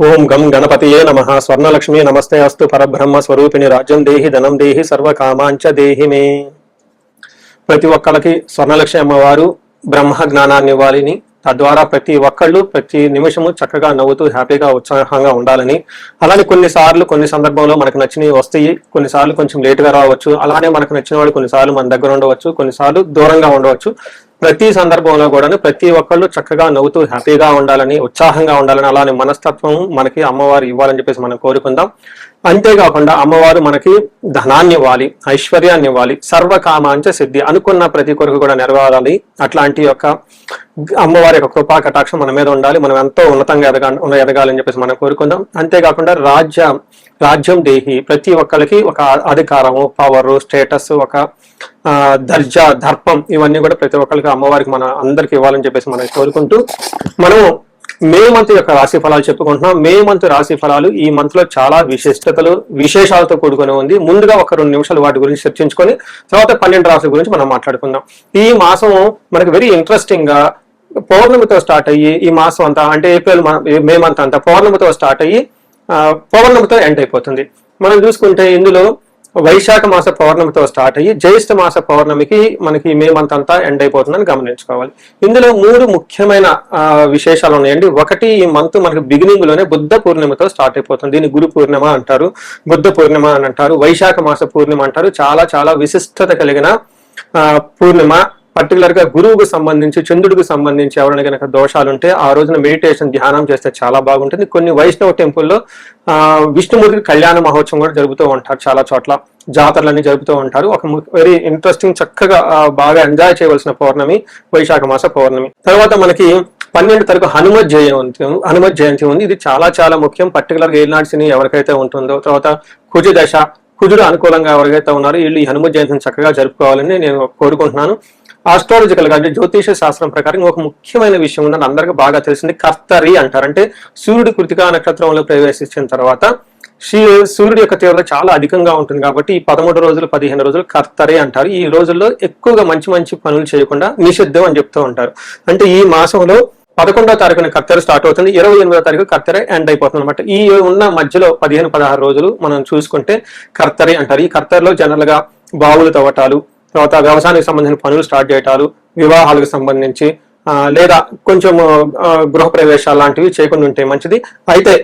ఓం గం గణపతియే నమః. స్వర్ణలక్ష్మి నమస్తే అస్తు. పరబ్రహ్మ స్వరూపిణి రాజ్యం దేహి ధనం దేహి సర్వకామాంచ దేహి మే. ప్రతి ఒక్కళ్ళకి స్వర్ణలక్ష్మి అమ్మవారు బ్రహ్మ జ్ఞానాన్ని ఇవ్వాలని, తద్వారా ప్రతి ఒక్కళ్ళు ప్రతి నిమిషము చక్కగా నవ్వుతూ హ్యాపీగా ఉత్సాహంగా ఉండాలని, అలానే కొన్ని సందర్భంలో మనకు నచ్చినవి వస్తాయి, కొన్నిసార్లు కొంచెం లేటుగా రావచ్చు. అలానే మనకు నచ్చిన వాళ్ళు కొన్నిసార్లు మన దగ్గర ఉండవచ్చు, కొన్నిసార్లు దూరంగా ఉండవచ్చు. ప్రతి సందర్భంలో కూడా ప్రతి ఒక్కళ్ళు చక్కగా నవ్వుతూ హ్యాపీగా ఉండాలని, ఉత్సాహంగా ఉండాలని, అలానే మనస్తత్వం మనకి అమ్మవారు ఇవ్వాలని చెప్పేసి మనం కోరుకుందాం. అంతేకాకుండా అమ్మవారు మనకి ధనాన్ని ఇవ్వాలి, ఐశ్వర్యాన్ని ఇవ్వాలి, సర్వకామాంచ సిద్ధి, అనుకున్న ప్రతి కొరకు కూడా నెరవేరాలి. అట్లాంటి యొక్క అమ్మవారి యొక్క కృపా కటాక్షం మన మీద ఉండాలి. మనం ఎంతో ఉన్నతంగా ఎదగాలని చెప్పేసి మనం కోరుకుందాం. అంతేకాకుండా రాజ్యం దేహి, ప్రతి ఒక్కరికి ఒక అధికారము, పవర్, స్టేటస్, ఒక దర్జా, దర్పం, ఇవన్నీ కూడా ప్రతి ఒక్కరికి అమ్మవారికి మన అందరికి ఇవ్వాలని చెప్పేసి మనం కోరుకుంటూ మనం మే మంత్ యొక్క రాశి ఫలాలు చెప్పుకుంటున్నాం. మే మంత్ రాశి ఫలాలు ఈ మంత్ లో చాలా విశేషాలతో కూడుకొని ఉంది. ముందుగా ఒక 2 నిమిషాలు వాటి గురించి చర్చించుకొని తర్వాత 12 రాశుల గురించి మనం మాట్లాడుకుందాం. ఈ మాసం మనకి వెరీ ఇంట్రెస్టింగ్ గా పౌర్ణమితో స్టార్ట్ అయ్యి ఈ మాసం అంతా అంటే మే మంత్ అంతా పౌర్ణమితో స్టార్ట్ అయ్యి పౌర్ణమితో ఎండ్ అయిపోతుంది. మనం చూసుకుంటే ఇందులో వైశాఖ మాస పౌర్ణమితో స్టార్ట్ అయ్యి జ్యేష్ఠ మాస పౌర్ణమికి మనకి మే మంత్ అంతా ఎండ్ అయిపోతుందని గమనించుకోవాలి. ఇందులో 3 ముఖ్యమైన విశేషాలు ఉన్నాయండి. ఒకటి, ఈ మంత్ మనకి బిగినింగ్ లోనే బుద్ధ పూర్ణిమతో స్టార్ట్ అయిపోతుంది. దీన్ని గురు పూర్ణిమ అంటారు, బుద్ధ పూర్ణిమ అని అంటారు, వైశాఖ మాస పూర్ణిమ అంటారు. చాలా చాలా విశిష్టత కలిగిన పూర్ణిమ. పర్టికులర్ గా గురువుకు సంబంధించి, చంద్రుడికి సంబంధించి ఎవరైనా కనుక దోషాలు ఉంటే ఆ రోజున మెడిటేషన్, ధ్యానం చేస్తే చాలా బాగుంటుంది. కొన్ని వైష్ణవ టెంపుల్లో విష్ణుమూర్తికి కళ్యాణ మహోత్సవం కూడా జరుపుతూ ఉంటారు. చాలా చోట్ల జాతరలన్నీ జరుపుతూ ఉంటారు. ఒక వెరీ ఇంట్రెస్టింగ్, చక్కగా బాగా ఎంజాయ్ చేయవలసిన పౌర్ణమి వైశాఖ మాస పౌర్ణమి. తర్వాత మనకి 12 తారీఖు హనుమత్ జయంతి ఉంది. ఇది చాలా చాలా ముఖ్యం. పర్టికులర్ గా ఏలినాటి శని ఎవరికైతే ఉంటుందో, తర్వాత కుజ దశ, కుజుడు అనుకూలంగా ఎవరికైతే ఉన్నారో వీళ్ళు ఈ హనుమత్ జయంతిని చక్కగా జరుపుకోవాలని నేను కోరుకుంటున్నాను. ఆస్ట్రాలజికల్ గా అంటే జ్యోతిష శాస్త్రం ప్రకారం ఒక ముఖ్యమైన విషయం ఉందని అందరికీ బాగా తెలిసింది. కర్తరి అంటారు. అంటే సూర్యుడు కృతికా నక్షత్రంలో ప్రవేశించిన తర్వాత సూర్యుడి యొక్క తీవ్రత చాలా అధికంగా ఉంటుంది కాబట్టి ఈ 13 రోజులు 15 రోజులు కర్తరి అంటారు. ఈ రోజుల్లో ఎక్కువగా మంచి పనులు చేయకుండా నిషిద్ధం అని చెప్తూ ఉంటారు. అంటే ఈ మాసంలో 11వ తారీఖున కర్తెర స్టార్ట్ అవుతుంది, 28వ తారీఖు కర్తెర ఎండ్ అయిపోతుంది అనమాట. ఈ ఉన్న మధ్యలో 15-16 రోజులు మనం చూసుకుంటే కర్తరి అంటారు. ఈ కర్తెరలో జనరల్ గా బావులు తవ్వటాలు, తర్వాత వ్యవసాయానికి సంబంధించిన పనులు స్టార్ట్ చేయటాలు, వివాహాలకు సంబంధించి లేదా కొంచెం గృహ ప్రవేశాలు లాంటివి చేయకుండా ఉంటే మంచిది. అయితే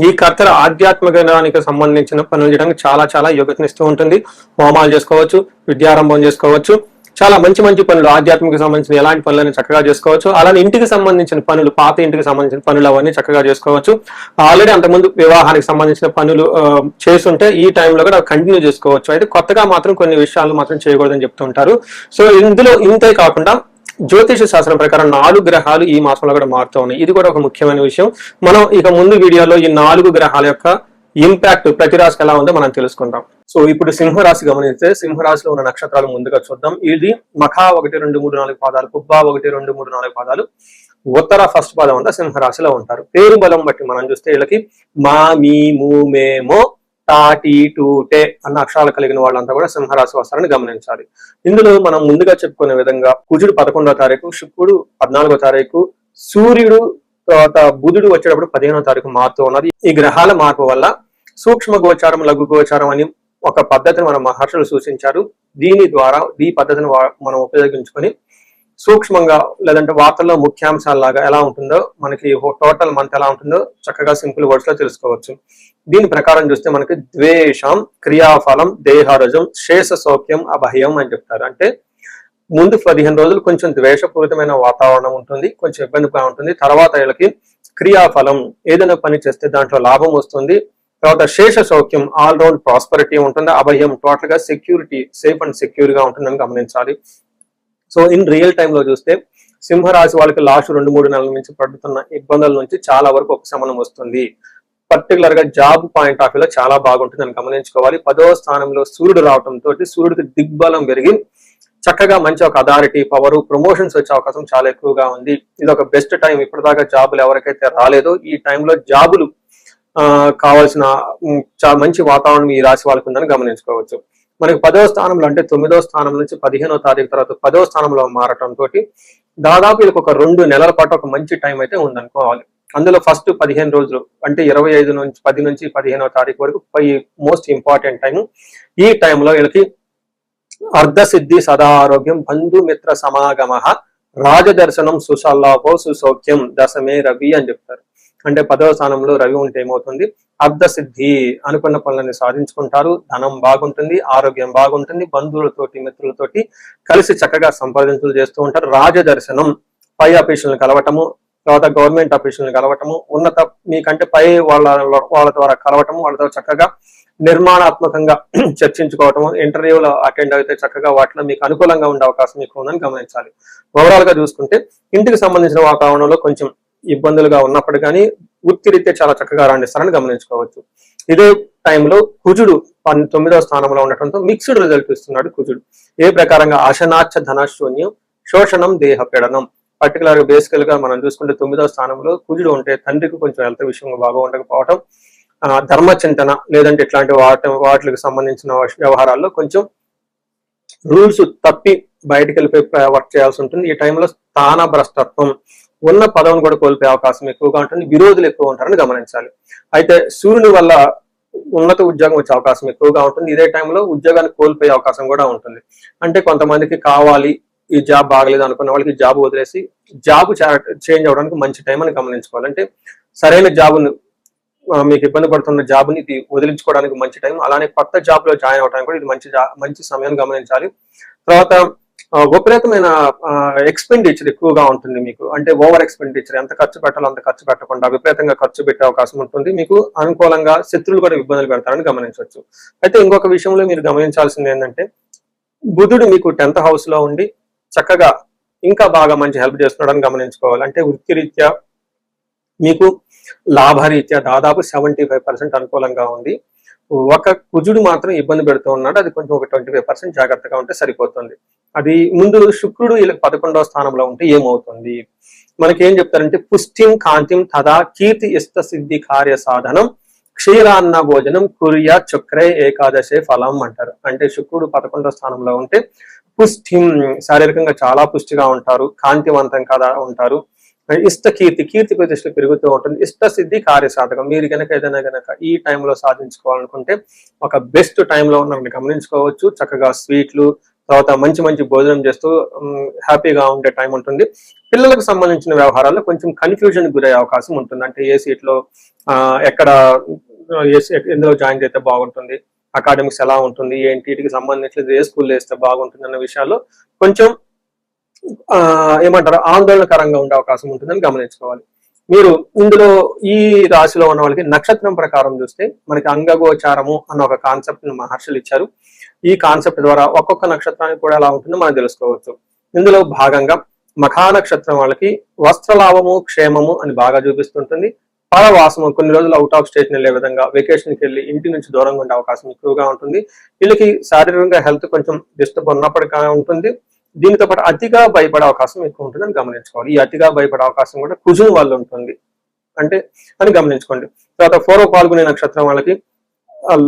ఈ కర్తెర ఆధ్యాత్మికానికి సంబంధించిన పనులు చేయడానికి చాలా చాలా యోగ్యతనిస్తూ ఉంటుంది. హోమాలు చేసుకోవచ్చు, విద్యారంభం చేసుకోవచ్చు, చాలా మంచి పనులు ఆధ్యాత్మిక సంబంధించిన ఎలాంటి పనులని చక్కగా చేసుకోవచ్చు. అలానే ఇంటికి సంబంధించిన పనులు, పాత ఇంటికి సంబంధించిన పనులు అవన్నీ చక్కగా చేసుకోవచ్చు. ఆల్రెడీ అంతకుముందు వివాహానికి సంబంధించిన పనులు చేస్తుంటే ఈ టైంలో కూడా కంటిన్యూ చేసుకోవచ్చు. అయితే కొత్తగా మాత్రం కొన్ని విషయాలు మాత్రం చేయకూడదని చెప్తుంటారు. సో ఇందులో ఇంతే కాకుండా జ్యోతిష శాస్త్రం ప్రకారం 4 గ్రహాలు ఈ మాసంలో కూడా మారుతూ ఉన్నాయి. ఇది కూడా ఒక ముఖ్యమైన విషయం. మనం ఇక ముందు వీడియోలో ఈ 4 గ్రహాల యొక్క ఇంపాక్ట్ ప్రతి రాశికి ఎలా ఉందో మనం తెలుసుకుందాం. సో ఇప్పుడు సింహరాశి గమనిస్తే, సింహరాశిలో ఉన్న నక్షత్రాలు ముందుగా చూద్దాం. ఇది మఖా 1, 2, 3, 4 పాదాలు, పుబ్బా 1, 2, 3, 4 పాదాలు, ఉత్తర ఫస్ట్ పాదం అంతా సింహరాశిలో ఉంటారు. పేరు బలం బట్టి మనం చూస్తే వీళ్ళకి మా, మీ, ము, మే, మో, టా, టీ, టు, టే అన్న అక్షరాలు కలిగిన వాళ్ళంతా కూడా సింహరాశి వస్తారని గమనించాలి. ఇందులో మనం ముందుగా చెప్పుకునే విధంగా కుజుడు 11వ తారీఖు, శుక్రుడు 14వ తారీఖు, సూర్యుడు తర్వాత బుధుడు వచ్చేటప్పుడు 15వ తారీఖు మారుతూ ఉన్నది. ఈ గ్రహాల మార్పు వల్ల సూక్ష్మ గోచారం, లఘు గోచారం అని ఒక పద్ధతిని మన మహర్షులు సూచించారు. దీని ద్వారా ఈ పద్ధతిని మనం ఉపయోగించుకొని సూక్ష్మంగా లేదంటే వార్తల్లో ముఖ్యాంశాలలాగా ఎలా ఉంటుందో, మనకి టోటల్ మంత్ ఎలా ఉంటుందో చక్కగా సింపుల్ వర్డ్స్ లో తెలుసుకోవచ్చు. దీని ప్రకారం చూస్తే మనకి ద్వేషం, క్రియాఫలం, దేహరజం, శేష సౌఖ్యం, అభయం అని చెప్తారు. అంటే ముందు 15 రోజులు కొంచెం ద్వేషపూరితమైన వాతావరణం ఉంటుంది, కొంచెం ఇబ్బందిగా ఉంటుంది. తర్వాత వీళ్ళకి క్రియాఫలం, ఏదైనా పని చేస్తే దాంట్లో లాభం వస్తుంది. తర్వాత శేష సౌఖ్యం, ఆల్ రౌండ్ ప్రాస్పరిటీ ఉంటుంది. అభయం, టోటల్ గా సెక్యూరిటీ, సేఫ్ అండ్ సెక్యూర్ గా ఉంటుందని గమనించాలి. సో ఇన్ రియల్ టైమ్ లో చూస్తే సింహరాశి వాళ్ళకి లాస్ట్ 2-3 నెలల నుంచి పడుతున్న ఇబ్బందుల నుంచి చాలా వరకు ఉపశమనం వస్తుంది. పర్టికులర్ గా జాబ్ పాయింట్ ఆఫ్ వ్యూలో చాలా బాగుంటుంది అని గమనించుకోవాలి. 10వ స్థానంలో సూర్యుడు రావడంతో సూర్యుడికి దిగ్బలం పెరిగి చక్కగా మంచి ఒక అథారిటీ, పవర్, ప్రమోషన్స్ వచ్చే అవకాశం చాలా ఎక్కువగా ఉంది. ఇది ఒక బెస్ట్ టైం. ఇప్పటిదాకా జాబులు ఎవరికైతే రాలేదో ఈ టైంలో జాబులు కావాల్సిన మంచి వాతావరణం ఈ రాశి వాళ్ళకు ఉందని గమనించుకోవచ్చు. మనకి 10వ స్థానంలో అంటే 9వ స్థానం నుంచి 15వ తారీఖు తర్వాత 10వ స్థానంలో మారటంతో దాదాపు వీళ్ళకి ఒక 2 నెలల పాటు ఒక మంచి టైం అయితే ఉందనుకోవాలి. అందులో ఫస్ట్ 15 రోజులు అంటే 25 నుంచి 10 నుంచి 15వ తారీఖు వరకు మోస్ట్ ఇంపార్టెంట్ టైం. ఈ టైంలో వీళ్ళకి అర్ధసిద్ధి సదా ఆరోగ్యం బంధుమిత్ర సమాగమ రాజదర్శనం సుశల్లాభో సుసౌఖ్యం దశమే రవి అని చెప్తారు. అంటే 10వ స్థానంలో రవి ఉంటే ఏమవుతుంది, అర్ధసిద్ధి అనుకున్న పనులని సాధించుకుంటారు, ధనం బాగుంటుంది, ఆరోగ్యం బాగుంటుంది, బంధువులతోటి మిత్రులతోటి కలిసి చక్కగా సంప్రదింపులు చేస్తూ ఉంటారు. రాజదర్శనం పై ఆఫీసులను కలవటము, తర్వాత గవర్నమెంట్ ఆఫీసులను కలవటము, ఉన్నత మీకంటే పై వాళ్ళ ద్వారా కలవటము, వాళ్ళతో చక్కగా నిర్మాణాత్మకంగా చర్చించుకోవటము, ఇంటర్వ్యూలో అటెండ్ అయితే చక్కగా వాటిలో మీకు అనుకూలంగా ఉండే అవకాశం మీకు ఉందని గమనించాలి. ఓవరాల్ గా చూసుకుంటే ఇంటికి సంబంధించిన వాతావరణంలో కొంచెం ఇబ్బందులుగా ఉన్నప్పుడు కానీ వృత్తిరీత్యా చాలా చక్కగా రాణిస్తారని గమనించుకోవచ్చు. ఇదే టైంలో కుజుడు 9వ స్థానంలో ఉండటంతో మిక్స్డ్ రిజల్ట్ ఇస్తున్నాడు కుజుడు. ఏ ప్రకారంగా అశనాచ ధనశూన్యం శోషణం దేహ పీడనం. పర్టికులర్ గా బేసికల్ గా మనం చూసుకుంటే 9వ స్థానంలో కుజుడు ఉంటే తండ్రికి కొంచెం హెల్త్ విషయంలో బాగా ఉండకపోవటం, ధర్మచింతన లేదంటే ఇట్లాంటి వాటికి సంబంధించిన వ్యవహారాల్లో కొంచెం రూల్స్ తప్పి బయటకు వెళ్ళిపోయి వర్క్ చేయాల్సి ఉంటుంది. ఈ టైంలో స్థాన భ్రష్టత్వం, ఉన్న పదవిని కూడా కోల్పోయే అవకాశం ఎక్కువగా ఉంటుంది, విరోధులు ఎక్కువ ఉంటారని గమనించాలి. అయితే సూర్యుని వల్ల ఉన్నత ఉద్యోగం వచ్చే అవకాశం ఎక్కువగా ఉంటుంది. ఇదే టైంలో ఉద్యోగాన్ని కోల్పోయే అవకాశం కూడా ఉంటుంది. అంటే కొంతమందికి కావాలి ఈ జాబ్ బాగలేదు అనుకున్న వాళ్ళకి జాబ్ వదిలేసి జాబ్ చేంజ్ అవడానికి మంచి టైం అని గమనించుకోవాలి. అంటే సరైన జాబ్ను మీకు ఇబ్బంది పడుతున్న జాబ్ని ఇది వదిలించుకోవడానికి మంచి టైం, అలానే కొత్త జాబ్ లో జాయిన్ అవడానికి కూడా ఇది మంచి సమయం గమనించాలి. తర్వాత విపరీతమైన ఎక్స్పెండిచర్ ఎక్కువగా ఉంటుంది మీకు, అంటే ఓవర్ ఎక్స్పెండిచర్, ఎంత ఖర్చు పెట్టాలో అంత ఖర్చు పెట్టకుండా విపరీతంగా ఖర్చు పెట్టే అవకాశం ఉంటుంది. మీకు అనుకూలంగా శత్రువులు కూడా ఇబ్బందులు పెడతారని గమనించవచ్చు. అయితే ఇంకొక విషయంలో మీరు గమనించాల్సింది ఏంటంటే బుధుడు మీకు 10th హౌస్ లో ఉండి చక్కగా ఇంకా బాగా మంచి హెల్ప్ చేస్తున్నాడని గమనించుకోవాలి. అంటే వృత్తిరీత్యా మీకు లాభరీత్యా దాదాపు 75% అనుకూలంగా ఉంది. ఒక కుజుడు మాత్రం ఇబ్బంది పెడుతూ ఉన్నాడు, అది కొంచెం ఒక 25% జాగ్రత్తగా ఉంటే సరిపోతుంది. అది ముందు శుక్రుడు వీళ్ళకి 11వ స్థానంలో ఉంటే ఏమవుతుంది, మనకి ఏం చెప్తారంటే పుష్టిం కాంతిం తదా కీర్తి ఇష్ట సిద్ధి కార్య సాధనం క్షీరాన్న భోజనం కుర్య చక్రే ఏకాదశే ఫలం అంటారు. అంటే శుక్రుడు 11వ స్థానంలో ఉంటే పుష్టిం, శారీరకంగా చాలా పుష్టిగా ఉంటారు, కాంతివంతం కదా ఉంటారు, ఇష్ట కీర్తి ప్రతిష్టలు పెరుగుతూ ఉంటుంది, ఇష్ట సిద్ధి కార్యసాధకం. మీరు కనుక ఏదైనా కనుక ఈ టైంలో సాధించుకోవాలనుకుంటే ఒక బెస్ట్ టైంలో ఉన్నారని గమనించుకోవచ్చు. చక్కగా స్వీట్లు, తర్వాత మంచి భోజనం చేస్తూ హ్యాపీగా ఉండే టైం ఉంటుంది. పిల్లలకు సంబంధించిన వ్యవహారాల్లో కొంచెం కన్ఫ్యూజన్ గురయ్యే అవకాశం ఉంటుంది. అంటే ఏ సీట్లో ఎక్కడ ఎందులో జాయిన్ అయితే బాగుంటుంది, అకాడమిక్స్ ఎలా ఉంటుంది, ఏంటి, వీటికి సంబంధించి ఏ స్కూల్లో వేస్తే బాగుంటుంది అన్న విషయాల్లో కొంచెం ఏమంటారు ఆందోళనకరంగా ఉండే అవకాశం ఉంటుందని గమనించుకోవాలి. మీరు ఇందులో ఈ రాశిలో ఉన్న వాళ్ళకి నక్షత్రం ప్రకారం చూస్తే మనకి అంగగోచారము అన్న ఒక కాన్సెప్ట్ ని మహర్షులు ఇచ్చారు. ఈ కాన్సెప్ట్ ద్వారా ఒక్కొక్క నక్షత్రానికి కూడా ఎలా ఉంటుందో మనం తెలుసుకోవచ్చు. ఇందులో భాగంగా మఖా నక్షత్రం వాళ్ళకి వస్త్రలాభము క్షేమము అని బాగా చూపిస్తుంటుంది. పరవాసము, కొన్ని రోజులు అవుట్ ఆఫ్ స్టేషన్ వెళ్లే విధంగా వెకేషన్కి వెళ్ళి ఇంటి నుంచి దూరంగా ఉండే అవకాశం ఎక్కువగా ఉంటుంది. వీళ్ళకి శారీరకంగా హెల్త్ కొంచెం డిస్టర్బ్ ఉన్నప్పటికీ ఉంటుంది. దీనితో పాటు అతిగా భయపడే అవకాశం ఎక్కువ ఉంటుందని గమనించుకోవాలి. ఈ అతిగా భయపడే అవకాశం కూడా కుజుని వల్ల ఉంటుంది అంటే అని గమనించుకోండి. తర్వాత పూర్వ పాల్గొనే నక్షత్రం వాళ్ళకి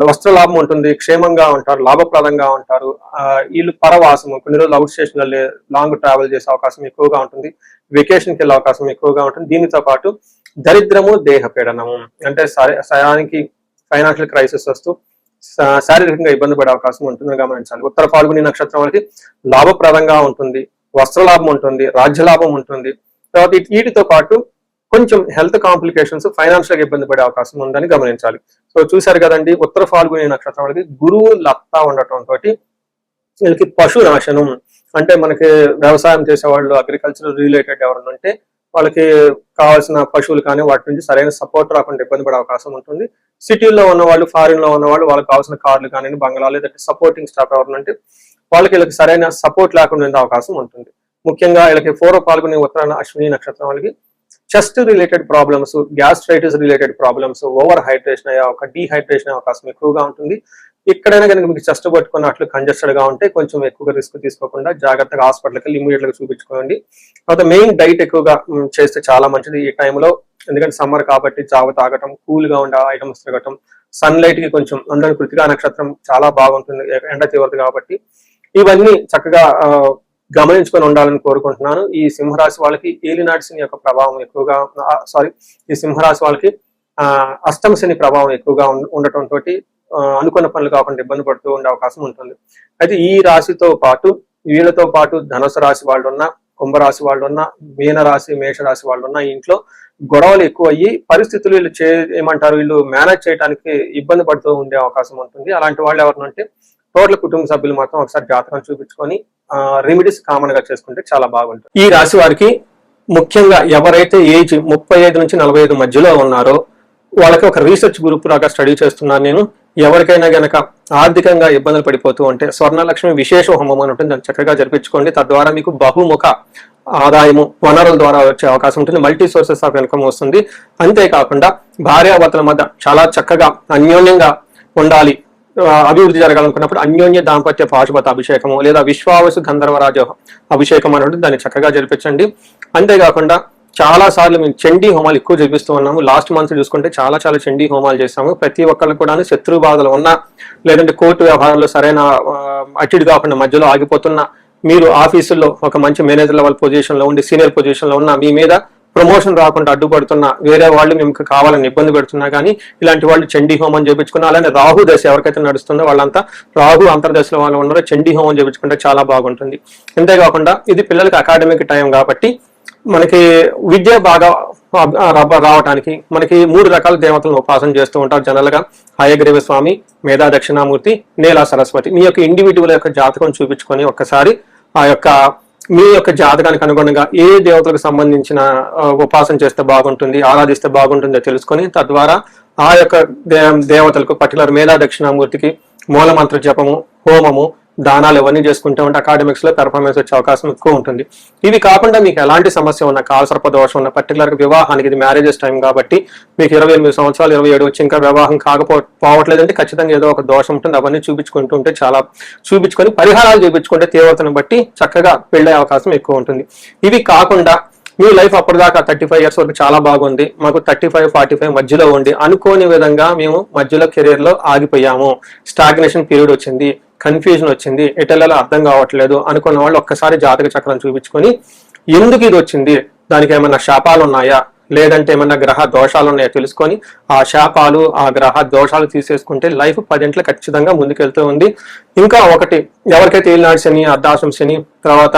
వస్త్రలాభం ఉంటుంది, క్షేమంగా ఉంటారు, లాభప్రదంగా ఉంటారు. వీళ్ళు పరవాసము, కొన్ని రోజులు అవుట్ స్టేషన్ వెళ్ళి లాంగ్ ట్రావెల్ చేసే అవకాశం ఎక్కువగా ఉంటుంది, వెకేషన్కి వెళ్ళే అవకాశం ఎక్కువగా ఉంటుంది. దీనితో పాటు దరిద్రము, దేహ పీడనము, అంటే సయానికి ఫైనాన్షియల్ క్రైసిస్ వస్తూ శారీరకంగా ఇబ్బంది పడే అవకాశం ఉంటుందని గమనించాలి. ఉత్తర పాల్గొని నక్షత్రం వాళ్ళకి లాభప్రదంగా ఉంటుంది, వస్త్రలాభం ఉంటుంది, రాజ్యలాభం ఉంటుంది. తర్వాత వీటితో పాటు కొంచెం హెల్త్ కాంప్లికేషన్స్, ఫైనాన్షియల్ గా ఇబ్బంది పడే అవకాశం ఉందని గమనించాలి. సో చూశారు కదండి, ఉత్తర ఫాల్గుని నక్షత్రం వాళ్ళకి గురువు లత్తా ఉండటంతో వీళ్ళకి పశు నాశనం, అంటే మనకి వ్యవసాయం చేసేవాళ్ళు, అగ్రికల్చర్ రిలేటెడ్ ఎవరైనా ఉంటే వాళ్ళకి కావాల్సిన పశువులు కానీ వాటి నుంచి సరైన సపోర్ట్ రాకుండా ఇబ్బంది పడే అవకాశం ఉంటుంది. సిటీల్లో ఉన్న వాళ్ళు, ఫారిన్ లో ఉన్న వాళ్ళు, వాళ్ళకి కావాల్సిన కార్లు కానీ బంగ్లాలు, లేదంటే సపోర్టింగ్ స్టాఫ్ ఎవరైనా అంటే వీళ్ళకి సరైన సపోర్ట్ లేకుండా ఉండే అవకాశం ఉంటుంది. ముఖ్యంగా వీళ్ళకి పూర్వ పాల్గొనే ఉత్తరాయణ అశ్విని నక్షత్రం వాళ్ళకి chest related problems, gastritis related problems, over hydration అయ్యే డీహైడ్రేషన్ అయ్యే అవకాశం ఎక్కువగా ఉంటుంది. ఎక్కడైనా కనుక మీకు చెస్ట్ పట్టుకున్నట్లు కంజెస్టెడ్ గా ఉంటే కొంచెం ఎక్కువగా రిస్క్ తీసుకోకుండా జాగ్రత్తగా హాస్పిటల్కి వెళ్ళి ఇమీడియట్ గా చూపించుకోండి. తర్వాత మెయిన్ డైట్ ఎక్కువగా చేస్తే చాలా మంచిది ఈ టైంలో, ఎందుకంటే సమ్మర్ కాబట్టి జావ తాగటం, కూల్ గా ఉండే ఐటమ్స్ తిరగటం, సన్ లైట్ కి కొంచెం అందరూ కృతికా నక్షత్రం చాలా బాగుంటుంది, ఎండ తీవ్రత కాబట్టి ఇవన్నీ చక్కగా గమనించుకొని ఉండాలని కోరుకుంటున్నాను. ఈ సింహరాశి వాళ్ళకి ఏలినాటి శని యొక్క ప్రభావం ఎక్కువగా, ఈ సింహరాశి వాళ్ళకి అష్టమ శని ప్రభావం ఎక్కువగా ఉండటం తోటి అనుకున్న పనులు కాకుండా ఇబ్బంది పడుతూ ఉండే అవకాశం ఉంటుంది. అయితే ఈ రాశితో పాటు వీళ్ళతో పాటు ధనుసు రాశి వాళ్ళు ఉన్న, కుంభరాశి వాళ్ళు ఉన్న, మీనరాశి మేషరాశి వాళ్ళు ఉన్న ఇంట్లో గొడవలు ఎక్కువ అయ్యి పరిస్థితులు వీళ్ళు ఏమంటారు వీళ్ళు మేనేజ్ చేయడానికి ఇబ్బంది పడుతూ ఉండే అవకాశం ఉంటుంది. అలాంటి వాళ్ళు ఎవరినంటే టోటల్ కుటుంబ సభ్యులు మాత్రం ఒకసారి జాతకం చూపించుకొని రెమెడీస్ కామన్ గా చేసుకుంటే చాలా బాగుంటుంది. ఈ రాశి వారికి ముఖ్యంగా ఎవరైతే ఏజ్ 35 నుంచి 45 మధ్యలో ఉన్నారో వాళ్ళకి ఒక రీసెర్చ్ గ్రూప్ లాగా స్టడీ చేస్తున్నాను నేను. ఎవరికైనా గనక ఆర్థికంగా ఇబ్బందులు పడిపోతూ ఉంటే స్వర్ణలక్ష్మి విశేష హోమం అని ఉంటుంది, దాన్ని చక్కగా జరిపించుకోండి. తద్వారా మీకు బహుముఖ ఆదాయము వనరుల ద్వారా వచ్చే అవకాశం ఉంటుంది. మల్టీ సోర్సెస్ ఆఫ్ ఇన్కమ్ వస్తుంది. అంతేకాకుండా భార్యాభర్తల మధ్య చాలా చక్కగా అన్యోన్యంగా ఉండాలి, అభివృద్ధి జరగాలనుకున్నప్పుడు అన్యోన్య దాంపత్య పాశుపత అభిషేకము లేదా విశ్వావసు గంధర్వరాజ అభిషేకం అనేది దాన్ని చక్కగా జరిపించండి. అంతేకాకుండా చాలా సార్లు మేము చండీ హోమాలు ఎక్కువ జరిపిస్తూ ఉన్నాము. లాస్ట్ మంత్ చూసుకుంటే చాలా చండీ హోమాలు చేస్తాము. ప్రతి ఒక్కళ్ళు కూడా శత్రు బాధలు ఉన్నా, లేదంటే కోర్టు వ్యవహారంలో సరైన అటిడ్ కాకుండా మధ్యలో ఆగిపోతున్న, మీరు ఆఫీసుల్లో ఒక మంచి మేనేజర్ లెవెల్ పొజిషన్ లో ఉండి సీనియర్ పొజిషన్ లో ఉన్న, మీ మీద ప్రమోషన్ రాకుండా అడ్డుపడుతున్నా, వేరే వాళ్ళు మీకు కావాలని ఇబ్బంది పెడుతున్నా కానీ ఇలాంటి వాళ్ళు చండీ హోమం చేయించుకున్నా, అలానే రాహు దశ ఎవరికైతే నడుస్తుందో వాళ్ళంతా రాహు అంతర్దశలో వాళ్ళు ఉన్నారో చండీ హోమం చేయించుకుంటే చాలా బాగుంటుంది. అంతేకాకుండా ఇది పిల్లలకి అకాడమిక్ టైం కాబట్టి మనకి విద్య బాగా రావడానికి మనకి 3 రకాల దేవతలను ఉపాసన చేస్తూ ఉంటారు జనరల్ గా. హయగ్రీవ స్వామి, మేధా దక్షిణామూర్తి, నీలా సరస్వతి. మీ యొక్క ఇండివిజువల్ యొక్క జాతకం చూపించుకొని ఒక్కసారి ఆ యొక్క మీ యొక్క జాతకానికి అనుగుణంగా ఏ దేవతలకు సంబంధించిన ఉపాసన చేస్తే బాగుంటుంది, ఆరాధిస్తే బాగుంటుందో తెలుసుకొని తద్వారా ఆ యొక్క దేవతలకు పర్టికులర్ మేధా దక్షిణామూర్తికి మూలమంత్ర జపము, హోమము, దానాలు ఇవన్నీ చేసుకుంటే ఉంటే అకాడమిక్స్ లో పెర్ఫార్మెన్స్ వచ్చే అవకాశం ఎక్కువ ఉంటుంది. ఇవి కాకుండా మీకు ఎలాంటి సమస్య ఉన్న, కాలసర్ప దోషం ఉన్న, పర్టికులర్ గా వివాహానికి ఇది మ్యారేజెస్ టైం కాబట్టి మీకు 28 సంవత్సరాలు 27 వచ్చి ఇంకా వివాహం కాకపోవట్లేదంటే ఖచ్చితంగా ఏదో ఒక దోషం ఉంటుంది. అవన్నీ చూపించుకుంటూ ఉంటే చూపించుకొని పరిహారాలు చూపించుకుంటే తీవ్రతను బట్టి చక్కగా పెళ్ళే అవకాశం ఎక్కువ ఉంటుంది. ఇవి కాకుండా మీ లైఫ్ అప్పటిదాకా 35 ఇయర్స్ వరకు చాలా బాగుంది, మాకు 35-45 మధ్యలో ఉండి అనుకోని విధంగా మేము మధ్యలో కెరీర్ లో ఆగిపోయాము, స్టాగ్నేషన్ పీరియడ్ వచ్చింది, కన్ఫ్యూజన్ వచ్చింది, ఎటెల్లలో అర్థం కావట్లేదు అనుకున్న వాళ్ళు ఒక్కసారి జాతక చక్రం చూపించుకొని ఎందుకు ఇది వచ్చింది, దానికి ఏమన్నా శాపాలు ఉన్నాయా, లేదంటే ఏమన్నా గ్రహ దోషాలు ఉన్నాయో తెలుసుకొని ఆ శాపాలు ఆ గ్రహ దోషాలు తీసేసుకుంటే లైఫ్ 10 గంటలు ఖచ్చితంగా ముందుకెళ్తూ ఉంది. ఇంకా ఒకటి, ఎవరికైతే ఏలినాటి శని, అర్ధాశ్రం శని, తర్వాత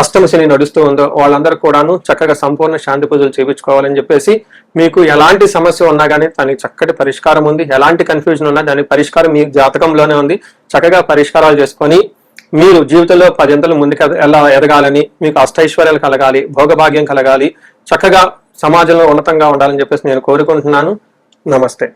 అష్టమ శని నడుస్తూ ఉందో వాళ్ళందరూ కూడాను చక్కగా సంపూర్ణ శాంతి పూజలు చేయించుకోవాలని చెప్పేసి, మీకు ఎలాంటి సమస్య ఉన్నా కానీ దానికి చక్కటి పరిష్కారం ఉంది. ఎలాంటి కన్ఫ్యూజన్ ఉన్నా దానికి పరిష్కారం మీ జాతకంలోనే ఉంది. చక్కగా పరిష్కారాలు చేసుకొని మీరు జీవితంలో 10 గంటలు ముందుకు ఎలా ఎదగాలని, మీకు అష్టైశ్వర్యాలు కలగాలి, భోగభాగ్యం కలగాలి, చక్కగా సమాజంలో ఉన్నతంగా ఉండాలని చెప్పేసి నేను కోరుకుంటున్నాను. నమస్తే.